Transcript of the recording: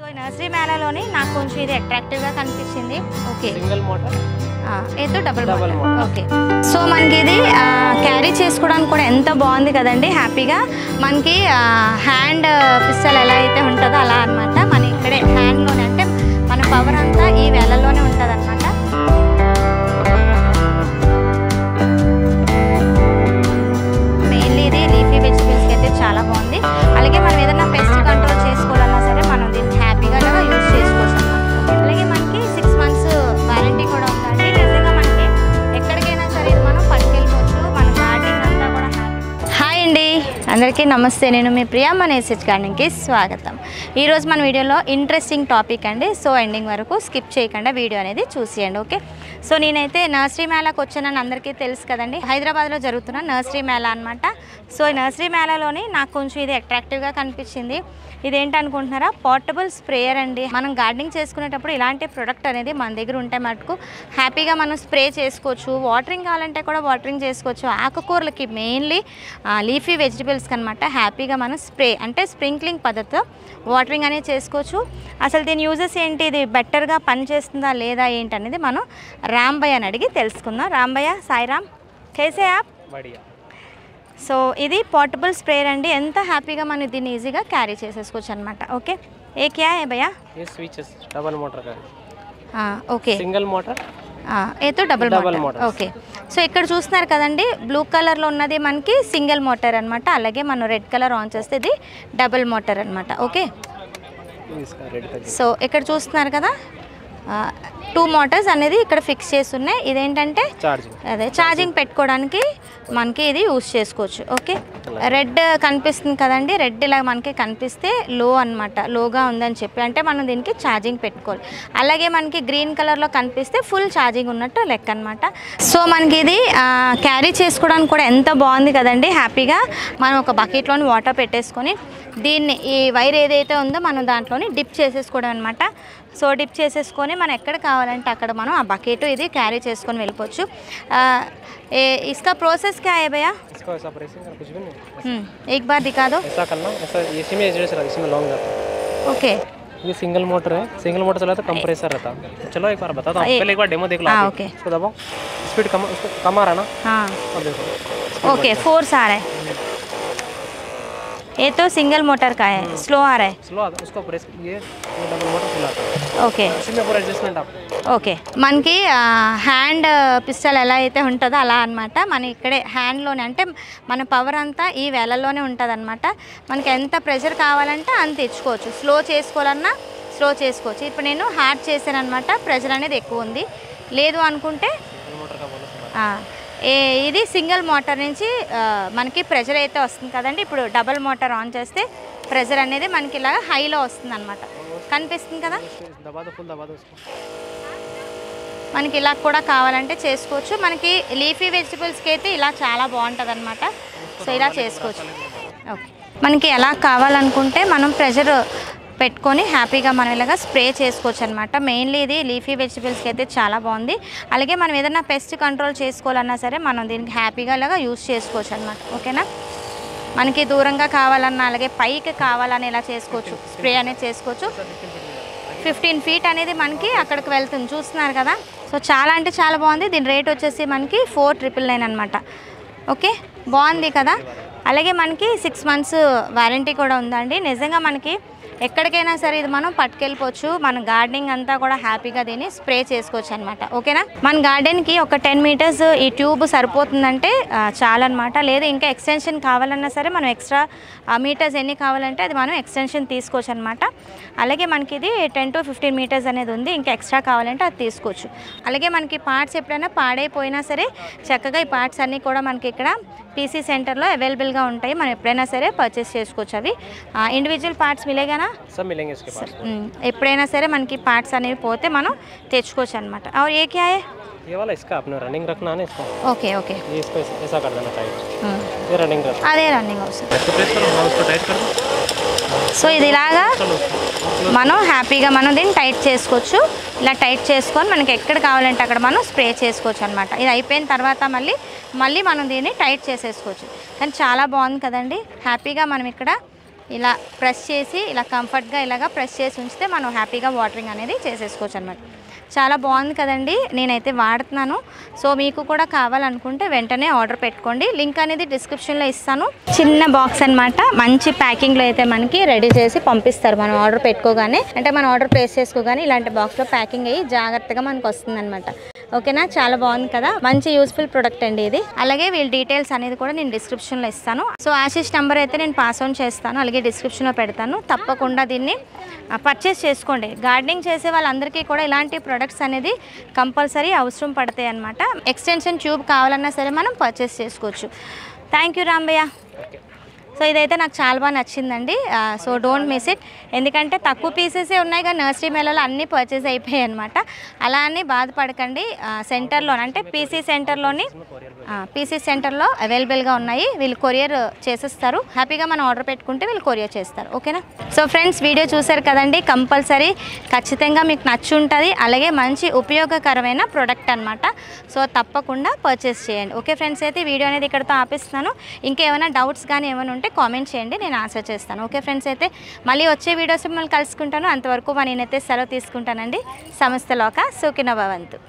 So nursery మేళలోని నాకు కొంచెం ఇది అట్రాక్టివ్గా కనిపించింది. ఓకే, సింగిల్ మోటార్ ఏదో డబుల్ మోటార్. ఓకే, సో మనకి ఇది క్యారీ చేసుకోవడానికి కూడా ఎంత బాగుంది కదండి. హ్యాపీగా మనకి హ్యాండ్ పిస్టల్ ఎలా అయితే ఉంటుందో అలా అనమాట. మన ఇక్కడే హ్యాండ్లోనే అంటే మన పవర్ అంతా ఈ వేళల్లోనే ఉంటుంది అనమాట. మెయిన్లీ ఇది లీఫీ వెజిటబుల్స్కి అయితే చాలా బాగుంది. అలాగే మనం ఏదైనా పెస్ట్ కంట్రోల్ చేసుకోవాలన్నా సరే మనం దీన్ని హ్యాపీగా యూజ్ చేసుకోవచ్చు అనమాట. అలాగే మనకి 6 months వారంటీ కూడా ఉందండి. నిజంగా మనకి ఎక్కడికైనా సరే ఇది మనం పట్టుకెళ్ళిపోవచ్చు. మన గార్డెనింగ్ అంతా కూడా హ్యాపీ. హాయ్ అండి, అందరికీ నమస్తే. నేను మీ ప్రియా మన ఎస్హెచ్ గార్డెనింగ్కి స్వాగతం. ఈరోజు మన వీడియోలో ఇంట్రెస్టింగ్ టాపిక్ అండి. సో ఎండింగ్ వరకు స్కిప్ చేయకుండా వీడియో అనేది చూసేయండి. ఓకే, సో నేనైతే నర్సరీ మేళాకి వచ్చానని అందరికీ తెలుసు కదండి. హైదరాబాద్లో జరుగుతున్న నర్సరీ మేళా అనమాట. సో ఈ నర్సరీ మేళాలోని నాకు కొంచెం ఇది అట్రాక్టివ్గా కనిపించింది. ఇదేంటి అనుకుంటున్నారా? పోర్టబుల్ స్ప్రేయర్ అండి. మనం గార్డెనింగ్ చేసుకునేటప్పుడు ఇలాంటి ప్రొడక్ట్ అనేది మన దగ్గర ఉంటే మటుకు హ్యాపీగా మనం స్ప్రే చేసుకోవచ్చు. వాటరింగ్ కావాలంటే కూడా వాటరింగ్ చేసుకోవచ్చు. ఆకుకూరలకి మెయిన్లీ లీఫీ వెజిటబుల్స్కి అనమాట హ్యాపీగా మనం స్ప్రే అంటే స్ప్రింక్లింగ్ పద్ధతిలో వాటరింగ్ అనేది చేసుకోవచ్చు. అసలు దీని యూజెస్ ఏంటి, ఇది బెటర్గా పనిచేస్తుందా లేదా ఏంటి అనేది మనం రాంభయ్య అని అడిగి తెలుసుకుందాం. రాంభయ్య, సాయిరామ్, కేసే యాప్. సో ఇది పోర్టబుల్ స్ప్రేయర్ అండి. ఎంత హ్యాపీగా మనం దీన్ని ఈజీగా క్యారీ చేసేసుకోవచ్చు అనమాట. ఓకే, ఏ క్యా హై భయ్యా? ये स्विचेस डबल मोटर का ఓకే, सिंगल मोटर ఏతో డబుల్ మోటార్. ఓకే, సో ఇక్కడ చూస్తున్నారు కదండి, బ్లూ కలర్లో ఉన్నది మనకి సింగిల్ మోటార్ అనమాట. అలాగే మనం రెడ్ కలర్ ఆన్ చేస్తే ఇది డబుల్ మోటార్ అనమాట. ఓకే, इसका रेड का సో ఇక్కడ చూస్తున్నారు కదా 2 మోటార్స్ అనేది ఇక్కడ ఫిక్స్ చేసి ఉన్నాయి. ఇదేంటంటే అదే ఛార్జింగ్ పెట్టుకోవడానికి మనకి ఇది యూజ్ చేసుకోవచ్చు. ఓకే, రెడ్ కనిపిస్తుంది కదండి, రెడ్ ఇలా మనకి కనిపిస్తే లో అనమాట, లోగా ఉందని చెప్పి అంటే మనం దీనికి ఛార్జింగ్ పెట్టుకోవాలి. అలాగే మనకి గ్రీన్ కలర్లో కనిపిస్తే ఫుల్ ఛార్జింగ్ ఉన్నట్టు లెక్క అనమాట. సో మనకి ఇది క్యారీ చేసుకోవడానికి కూడా ఎంత బాగుంది కదండి. హ్యాపీగా మనం ఒక బకెట్లోని వాటర్ పెట్టేసుకొని దీన్ని ఈ వైర్ ఏదైతే ఉందో మనం దాంట్లోని డిప్ చేసేసుకోవడం అనమాట. సో డిప్ చేసేసుకొని మనం ఎక్కడ కావాలంటే అక్కడ మనం ఆ బకెట్ ఇది క్యారీ చేసుకొని వెళ్ళిపోవచ్చు. इसका प्रोसेस क्या है भैया? इसको ऐसा प्रेसिंग कर कुछ भी नहीं, एक बार दिखा दो. ऐसा करना, ऐसा इसी में एडजस्ट रहा, इसमें लॉन्ग जाता है. ओके, ये सिंगल मोटर है. सिंगल मोटर चला तो कंप्रेसर रहता. चलो एक बार बताता हूँ, पहले एक बार डेमो देख लो. हाँ, ओके. इसको दबाओ, स्पीड कम, उसको कम आ रहा है ना. हाँ, और देखो ओके, फोर्स आ रहा है. ये तो सिंगल मोटर का है, स्लो आ रहा है. स्लो आता है, उसको प्रेस ये डबल मोटर चलाता है. ఓకే, इसमें पूरा एडजस्टमेंट आप ఓకే, మనకి హ్యాండ్ పిస్టల్ ఎలా అయితే ఉంటుందో అలా అనమాట. మన ఇక్కడే హ్యాండ్లోనే అంటే మన పవర్ అంతా ఈ వేళల్లోనే ఉంటుంది అనమాట. మనకి ఎంత ప్రెషర్ కావాలంటే అంత ఇచ్చుకోవచ్చు. స్లో చేసుకోవాలన్నా స్లో చేసుకోవచ్చు. ఇప్పుడు నేను హార్డ్ చేశాను అనమాట, ప్రెషర్ అనేది ఎక్కువ ఉంది. లేదు అనుకుంటే ఇది సింగిల్ మోటార్ నుంచి మనకి ప్రెషర్ అయితే వస్తుంది కదండి. ఇప్పుడు డబల్ మోటార్ ఆన్ చేస్తే ప్రెషర్ అనేది మనకి ఇలాగ హైలో వస్తుంది అనమాట. కనిపిస్తుంది కదా, మనకి ఇలా కూడా కావాలంటే చేసుకోవచ్చు. మనకి లీఫీ వెజిటబుల్స్కి అయితే ఇలా చాలా బాగుంటుంది అనమాట. సో ఇలా చేసుకోవచ్చు. ఓకే, మనకి ఎలా కావాలనుకుంటే మనం ప్రెషర్ పెట్టుకొని హ్యాపీగా మనం ఇలాగా స్ప్రే చేసుకోవచ్చు అనమాట. మెయిన్లీ ఇది లీఫీ వెజిటబుల్స్కి అయితే చాలా బాగుంది. అలాగే మనం ఏదైనా పెస్ట్ కంట్రోల్ చేసుకోవాలన్నా సరే మనం దీనికి హ్యాపీగా ఇలాగా యూజ్ చేసుకోవచ్చు అనమాట. ఓకేనా, మనకి దూరంగా కావాలన్నా అలాగే పైకి కావాలని ఇలా చేసుకోవచ్చు, స్ప్రే అనేది చేసుకోవచ్చు. 15 feet అనేది మనకి అక్కడికి వెళ్తుంది, చూస్తున్నారు కదా. సో చాలా అంటే చాలా బాగుంది. దీని రేట్ వచ్చేసి మనకి 4,999 అనమాట. ఓకే, బాగుంది కదా. అలాగే మనకి 6 months వారంటీ కూడా ఉందండి. నిజంగా మనకి ఎక్కడికైనా సరే ఇది మనం పట్టుకెళ్ళిపోవచ్చు. మన గార్డెనింగ్ అంతా కూడా హ్యాపీగా దీన్ని స్ప్రే చేసుకోవచ్చు అనమాట. ఓకేనా, మన గార్డెన్కి ఒక 10 meters ఈ ట్యూబ్ సరిపోతుందంటే చాలన్నమాట. లేదా ఇంకా ఎక్స్టెన్షన్ కావాలన్నా సరే మనం ఎక్స్ట్రా మీటర్స్ ఎన్ని కావాలంటే అది మనం ఎక్స్టెన్షన్ తీసుకోవచ్చు అనమాట. అలాగే మనకి ఇది 10 to 15 meters అనేది ఉంది. ఇంకా ఎక్స్ట్రా కావాలంటే అది తీసుకోవచ్చు. అలాగే మనకి పార్ట్స్ ఎప్పుడైనా పాడైపోయినా సరే చక్కగా ఈ పార్ట్స్ అన్నీ కూడా మనకి ఇక్కడ పీసీ సెంటర్లో అవైలబుల్గా ఉంటాయి. మనం ఎప్పుడైనా సరే పర్చేస్ చేసుకోవచ్చు. అవి ఇండివిజువల్ పార్ట్స్ మిలేగానా? सब मिलेंगे इसके पास. ఎప్పుడైనా సరే మనకి పార్ట్స్ అనేవి పోతే మనం తెచ్చుకోవచ్చు అనమాట. और ये क्या है? ये वाला इसका अपने रनिंग रखना है ना इसको. ఓకే, ఓకే, ये इसको ऐसा कर देना टाइट. ये रनिंग रखना. అదే రన్నింగ్ అవుతుంది. इसको प्रेस करो, हाँ उसको टाइट कर दो. సో ఇది ఇలాగా चलो మనం హ్యాపీగా మనం దీన్ని టైట్ చేసుకోవచ్చు. ఇలా టైట్ చేసుకొని మనకి ఎక్కడ కావాలంటే అక్కడ మనం స్ప్రే చేసుకోవచ్చు అనమాట. ఇది అయిపోయిన తర్వాత మళ్ళీ మనం దీన్ని టైట్ చేసేసుకోవచ్చు. కానీ చాలా బాగుంది కదండి. హ్యాపీగా మనం ఇక్కడ ఇలా ప్రెస్ చేసి ఇలా కంఫర్ట్గా ఇలాగా ప్రెస్ చేసి ఉంచితే మనం హ్యాపీగా వాటరింగ్ అనేది చేసేసుకోవచ్చు అనమాట. చాలా బాగుంది కదండి, నేనైతే వాడుతున్నాను. సో మీకు కూడా కావాలనుకుంటే వెంటనే ఆర్డర్ పెట్టుకోండి. లింక్ అనేది డిస్క్రిప్షన్లో ఇస్తాను. చిన్న బాక్స్ అనమాట, మంచి ప్యాకింగ్లో అయితే మనకి రెడీ చేసి పంపిస్తారు. మనం ఆర్డర్ పెట్టుకోగానే, అంటే మనం ఆర్డర్ ప్లేస్ చేసుకోగానే ఇలాంటి బాక్స్లో ప్యాకింగ్ అయ్యి జాగ్రత్తగా మనకు వస్తుంది అనమాట. ఓకేనా, చాలా బాగుంది కదా, మంచి యూస్ఫుల్ ప్రొడక్ట్ అండి ఇది. అలాగే వీళ్ళ డీటెయిల్స్ అనేది కూడా నేను డిస్క్రిప్షన్లో ఇస్తాను. సో ఆశీష్ నెంబర్ అయితే నేను పాస్ ఆన్ చేస్తాను, అలాగే డిస్క్రిప్షన్లో పెడతాను. తప్పకుండా దీన్ని పర్చేస్ చేసుకోండి. గార్డెనింగ్ చేసే వాళ్ళందరికీ కూడా ఇలాంటి ప్రొడక్ట్స్ అనేది కంపల్సరీ అవసరం పడతాయి అన్నమాట. ఎక్స్టెన్షన్ ట్యూబ్ కావాలన్నా సరే మనం పర్చేస్ చేసుకోవచ్చు. Thank you రాంబయ్య. సో ఇదైతే నాకు చాలా బాగా నచ్చిందండి. సో డోంట్ మిస్ ఇట్, ఎందుకంటే తక్కువ పీసెసే ఉన్నాయి కానీ నర్సరీ మేళలో అన్నీ పర్చేస్ అయిపోయాయి అనమాట. అలా అని బాధపడకండి. సెంటర్లో అంటే పీసీ సెంటర్లో అవైలబుల్గా ఉన్నాయి. వీళ్ళు కొరియర్ చేసేస్తారు. హ్యాపీగా మనం ఆర్డర్ పెట్టుకుంటే వీళ్ళు కొరియర్ చేస్తారు. ఓకేనా. సో ఫ్రెండ్స్, వీడియో చూసారు కదండి, కంపల్సరీ ఖచ్చితంగా మీకు నచ్చి ఉంటుంది. అలాగే మంచి ఉపయోగకరమైన ప్రోడక్ట్ అనమాట. సో తప్పకుండా పర్చేస్ చేయండి. ఓకే ఫ్రెండ్స్, అయితే వీడియో అనేది ఇక్కడితో ఆపిస్తున్నాను. ఇంకేమైనా డౌట్స్ కానీ ఏమైనా ఉంటే కామెంట్ చేయండి, నేను ఆన్సర్ చేస్తాను. ఓకే ఫ్రెండ్స్, అయితే మళ్ళీ వచ్చే వీడియోస్ మిమ్మల్ని కలుసుకుంటాను. అంతవరకు నేనైతే సెలవు తీసుకుంటానండి. సమస్తలోక సుఖినో భవంతు.